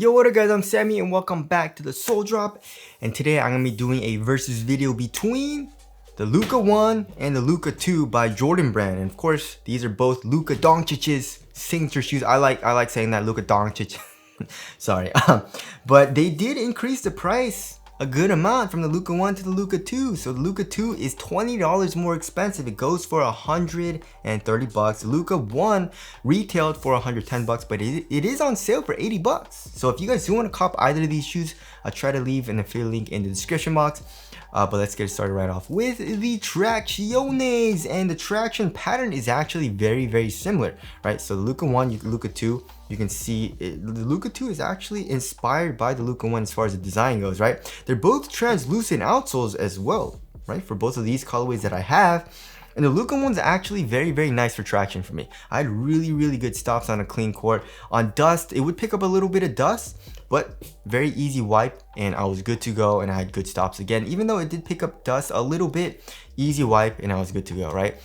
Yo, what up guys, I'm Sammy and welcome back to the Soul Drop. And today I'm going to be doing a versus video between the Luka 1 and the Luka 2 by Jordan brand. And of course, these are both Luka Doncic's signature shoes. I like saying that, Luka Doncic. Sorry. But they did increase the price a good amount from the Luka 1 to the Luka 2. So the Luka 2 is $20 more expensive. It goes for $130. The Luka 1 retailed for $110, but it is on sale for $80. So if you guys do want to cop either of these shoes, I'll try to leave an affiliate link in the description box. But let's get started right off with the tracciones, and the traction pattern is actually very similar, right? So the Luka 1, Luka 2, you can see the Luka 2 is actually inspired by the Luka 1 as far as the design goes, right? They're both translucent outsoles as well, right? For both of these colorways that I have. And the Luka one's actually very nice for traction for me. I had really good stops on a clean court. On dust, it would pick up a little bit of dust, but very easy wipe and I was good to go, and I had good stops again. Even though it did pick up dust a little bit, easy wipe and I was good to go, right?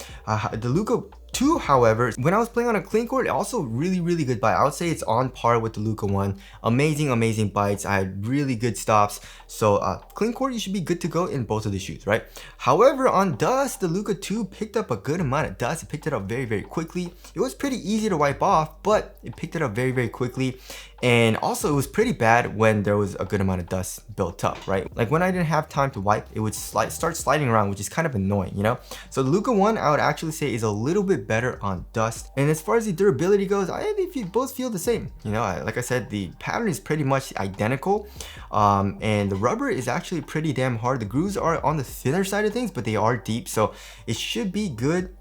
The Luka 2, however, when I was playing on a clean court, also really good bite. I would say it's on par with the Luka 1. Amazing bites. I had really good stops. So clean court, you should be good to go in both of the shoes, right? However, on dust, the Luka 2 picked up a good amount of dust. It picked it up very quickly. It was pretty easy to wipe off, but it picked it up very quickly. And also, it was pretty bad when there was a good amount of dust built up, right? Like when I didn't have time to wipe, it would start sliding around, which is kind of annoying, you know? So the Luka 1, I would actually say, is a little bit better on dust. And as far as the durability goes, I think you both feel the same. You know, like I said, the pattern is pretty much identical. And the rubber is actually pretty damn hard. The grooves are on the thinner side of things, but they are deep. So it should be good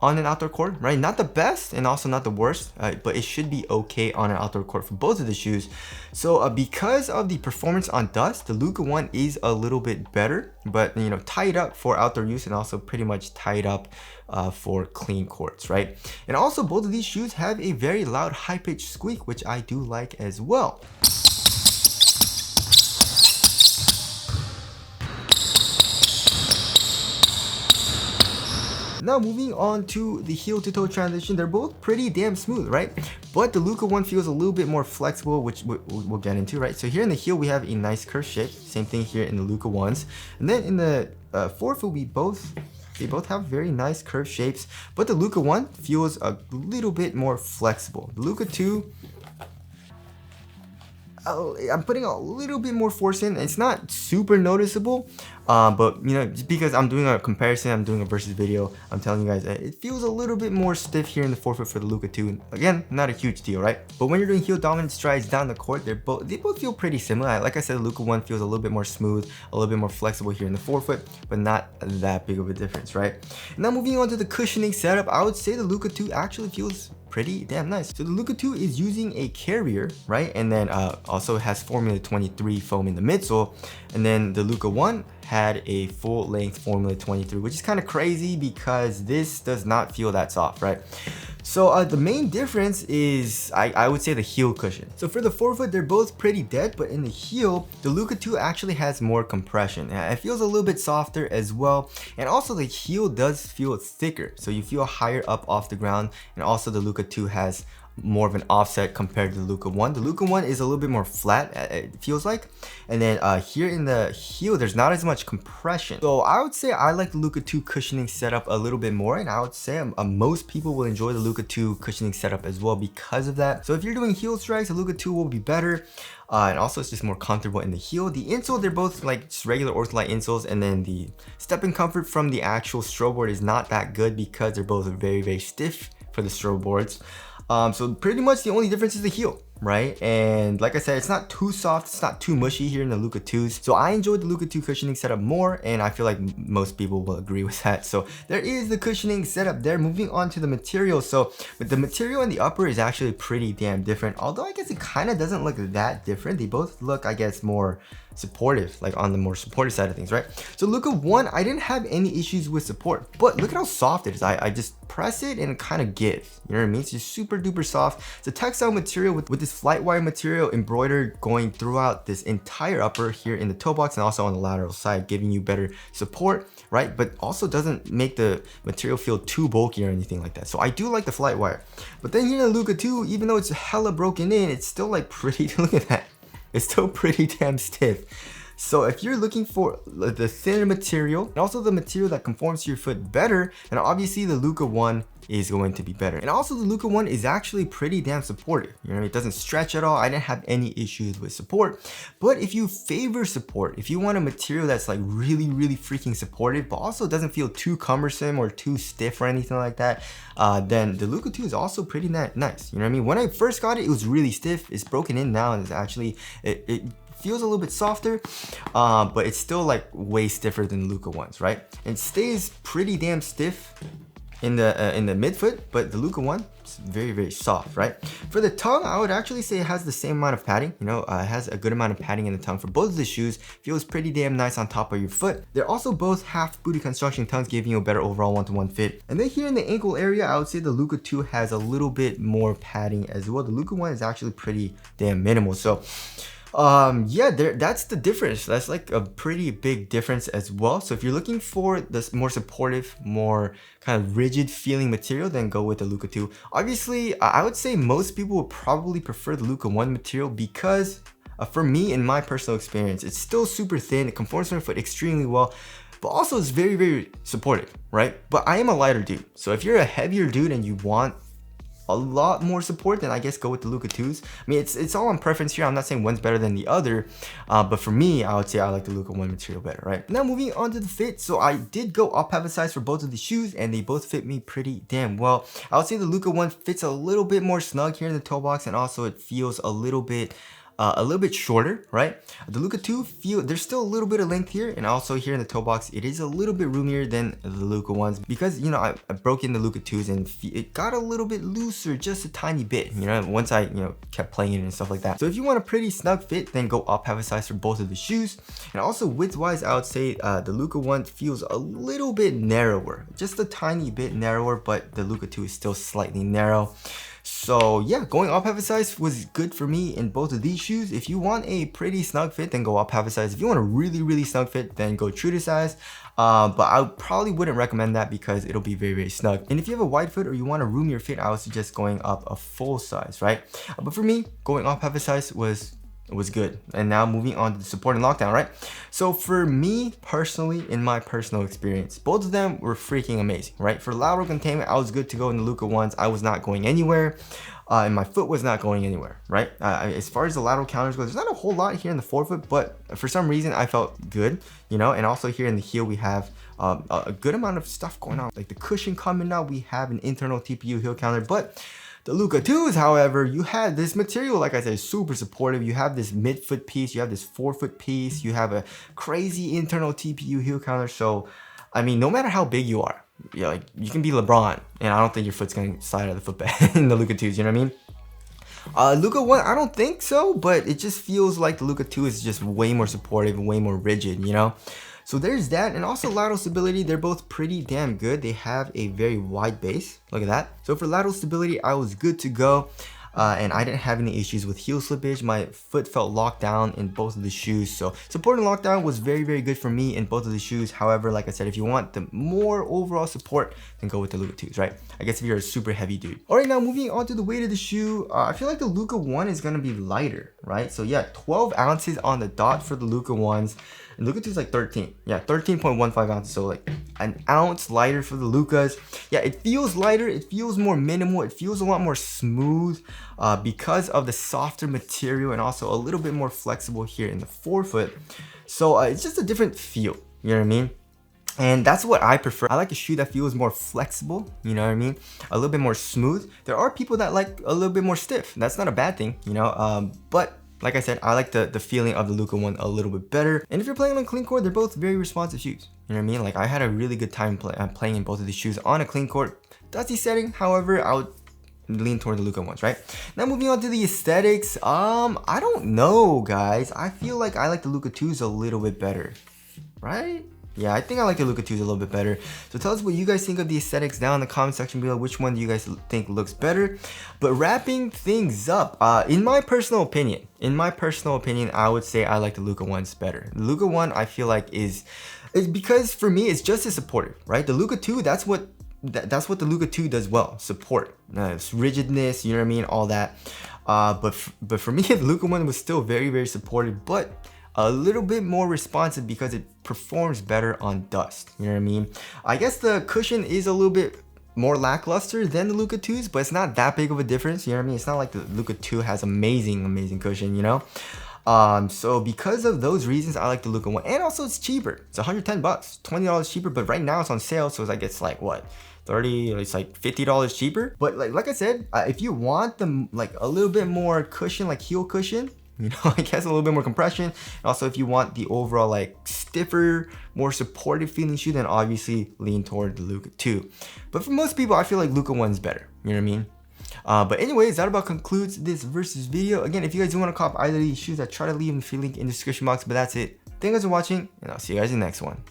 on an outdoor court, right? Not the best and also not the worst, but it should be okay on an outdoor court for both of the shoes. So because of the performance on dust, the Luka 1 is a little bit better, but you know, tied up for outdoor use and also pretty much tied up for clean courts, right? And also both of these shoes have a very loud high-pitched squeak, which I do like as well. Now moving on to the heel to toe transition, they're both pretty damn smooth, right? But the Luka 1 feels a little bit more flexible, which we'll get into, right? So here in the heel, we have a nice curved shape. Same thing here in the Luka 1s. And then in the forefoot, they both have very nice curved shapes, but the Luka 1 feels a little bit more flexible. The Luka 2, I'm putting a little bit more force in. It's not super noticeable, but you know, just because I'm doing a comparison, I'm doing a versus video, I'm telling you guys that it feels a little bit more stiff here in the forefoot for the Luka 2. Again, not a huge deal, right? But when you're doing heel dominant strides down the court, they both feel pretty similar. Like I said, the Luka 1 feels a little bit more smooth, a little bit more flexible here in the forefoot, but not that big of a difference, right? Now moving on to the cushioning setup, I would say the Luka 2 actually feels pretty damn nice. So the Luka 2 is using a carrier, right? And then also has Formula 23 foam in the midsole. And then the Luka 1 had a full length Formula 23, which is kind of crazy because this does not feel that soft, right? So the main difference is, I would say, the heel cushion. So for the forefoot, they're both pretty dead, but in the heel, the Luka 2 actually has more compression. It feels a little bit softer as well. And also the heel does feel thicker. So you feel higher up off the ground. And also the Luka 2 has more of an offset compared to the Luka 1. The Luka 1 is a little bit more flat, it feels like. And then here in the heel, there's not as much compression. So I would say I like the Luka 2 cushioning setup a little bit more, and I would say most people will enjoy the Luka 2 cushioning setup as well because of that. So if you're doing heel strikes, the Luka 2 will be better. And also it's just more comfortable in the heel. The insole, they're both like just regular ortholite insoles, and then the stepping comfort from the actual strobe board is not that good because they're both very stiff for the strobe boards. So pretty much the only difference is the heel, right? And like I said, it's not too soft, it's not too mushy here in the Luka 2s. So I enjoyed the Luka 2 cushioning setup more, and I feel like most people will agree with that. So there is the cushioning setup there. Moving on to the material. So but the material in the upper is actually pretty damn different, although I guess it kind of doesn't look that different. They both look, I guess, more supportive, like on the more supportive side of things, right? So Luka 1, I didn't have any issues with support, but look at how soft it is. I just press it and it kind of gives, you know what I mean? It's just super duper soft. It's a textile material with this flight wire material embroidered going throughout this entire upper here in the toe box and also on the lateral side, giving you better support, right? But also doesn't make the material feel too bulky or anything like that. So I do like the flight wire. But then here in the Luka 2, even though it's hella broken in, it's still like pretty, look at that. it's still pretty damn stiff. So if you're looking for the thinner material and also the material that conforms to your foot better, then obviously the Luka 1 is going to be better. And also the Luka 1 is actually pretty damn supportive. You know, it doesn't stretch at all. I didn't have any issues with support. But if you favor support, if you want a material that's like really freaking supportive, but also doesn't feel too cumbersome or too stiff or anything like that, then the Luka 2 is also pretty nice. You know what I mean? When I first got it, it was really stiff. It's broken in now, and it's actually, it feels a little bit softer, but it's still like way stiffer than the Luka 1s, right? It stays pretty damn stiff in the midfoot, but the Luka 1 is very soft, right? For the tongue, I would actually say it has the same amount of padding. You know, it has a good amount of padding in the tongue for both of the shoes. Feels pretty damn nice on top of your foot. They're also both half booty construction tongues, giving you a better overall one-to-one fit. And then here in the ankle area, I would say the Luka 2 has a little bit more padding as well. The Luka 1 is actually pretty damn minimal. So yeah, that's the difference. That's like a pretty big difference as well. So if you're looking for this more supportive, more kind of rigid feeling material, then go with the Luka 2. Obviously, I would say most people would probably prefer the Luka 1 material because for me, in my personal experience, it's still super thin. It conforms to my foot extremely well, but also it's very supportive, right? But I am a lighter dude. So if you're a heavier dude and you want a lot more support, then I guess go with the Luka 2s. I mean, it's all on preference here. I'm not saying one's better than the other, but for me, I would say I like the Luka 1 material better, right? Now moving on to the fit. So I did go up half a size for both of the shoes, and they both fit me pretty damn well. I would say the Luka 1 fits a little bit more snug here in the toe box, and also it feels a little bit shorter, right? The Luka 2 there's still a little bit of length here, and also here in the toe box, it is a little bit roomier than the Luka 1s because, you know, I broke in the Luka 2s and it got a little bit looser, just a tiny bit, you know, once I, you know, kept playing it and stuff like that. So if you want a pretty snug fit, then go up half a size for both of the shoes. And also width-wise, I would say the Luka 1 feels a little bit narrower, just a tiny bit narrower, but the Luka 2 is still slightly narrow. So yeah, going up half a size was good for me in both of these shoes. If you want a pretty snug fit, then go up half a size. If you want a really snug fit, then go true to size. But I probably wouldn't recommend that because it'll be very snug. And if you have a wide foot or you want a roomier fit, I would suggest going up a full size, right? But for me, going up half a size was good. And now moving on to the support and lockdown, right? So for me personally, in my personal experience, both of them were freaking amazing, right? For lateral containment, I was good to go in the Luka 1s. I was not going anywhere. And my foot was not going anywhere, right? As far as the lateral counters go, there's not a whole lot here in the forefoot, but for some reason I felt good, you know? And also here in the heel, we have a good amount of stuff going on. Like the cushion coming out, we have an internal TPU heel counter, but the Luka 2s, however, you had this material, like I said, super supportive. You have this midfoot piece, you have this forefoot piece, you have a crazy internal TPU heel counter. So, I mean, no matter how big you are, you know, like you can be LeBron, and I don't think your foot's gonna slide out of the footbed in the Luka 2s, you know what I mean? Luka 1, I don't think so, but it just feels like the Luka 2 is just way more supportive and way more rigid, you know? So there's that, and also lateral stability, they're both pretty damn good. They have a very wide base, look at that. So for lateral stability, I was good to go. And I didn't have any issues with heel slippage. My foot felt locked down in both of the shoes. So support and lockdown was very good for me in both of the shoes. However, like I said, if you want the more overall support, then go with the Luka 2s, right? I guess if you're a super heavy dude. All right, now moving on to the weight of the shoe. I feel like the Luka 1 is gonna be lighter, right? So yeah, 12 ounces on the dot for the Luka 1s. And Luka 2 is like 13. Yeah, 13.15 ounces. So like an ounce lighter for the Lukas. Yeah, it feels lighter. It feels more minimal. It feels a lot more smooth because of the softer material and also a little bit more flexible here in the forefoot. So it's just a different feel. You know what I mean? And that's what I prefer. I like a shoe that feels more flexible, you know what I mean? A little bit more smooth. There are people that like a little bit more stiff. That's not a bad thing, you know? But like I said, I like the feeling of the Luka 1 a little bit better. And if you're playing on clean court, they're both very responsive shoes. You know what I mean? Like I had a really good time playing in both of these shoes on a clean court. Dusty setting, however, I would lean toward the Luka 1s, right? Now moving on to the aesthetics. I don't know, guys. I feel like I like the Luka 2s a little bit better, right? Yeah, I think I like the Luka 2s a little bit better. So tell us what you guys think of the aesthetics down in the comment section below. Which one do you guys think looks better? But wrapping things up, in my personal opinion, I would say I like the Luka 1s better. The Luka 1, I feel like is because for me, it's just as supportive, right? The Luka 2, that's what the Luka 2 does well, support. It's rigidness, you know what I mean? All that. But for me, the Luka one was still very, very supportive, but a little bit more responsive because it performs better on dust. You know what I mean? I guess the cushion is a little bit more lackluster than the Luka 2s, but it's not that big of a difference. You know what I mean? It's not like the Luka 2 has amazing cushion, you know? So because of those reasons, I like the Luka one, and also it's cheaper. It's 110 bucks, $20 cheaper, but right now it's on sale, so it's like what, 30, it's like $50 cheaper. But like I said, if you want the like a little bit more cushion, like heel cushion, you know, I guess a little bit more compression. And also if you want the overall like stiffer, more supportive feeling shoe, then obviously lean toward the Luka 2. But for most people, I feel like Luka 1's better. You know what I mean? But anyways, that about concludes this versus video. Again, if you guys do want to cop either of these shoes, I try to leave the free link in the description box. But that's it. Thank you guys for watching, and I'll see you guys in the next one.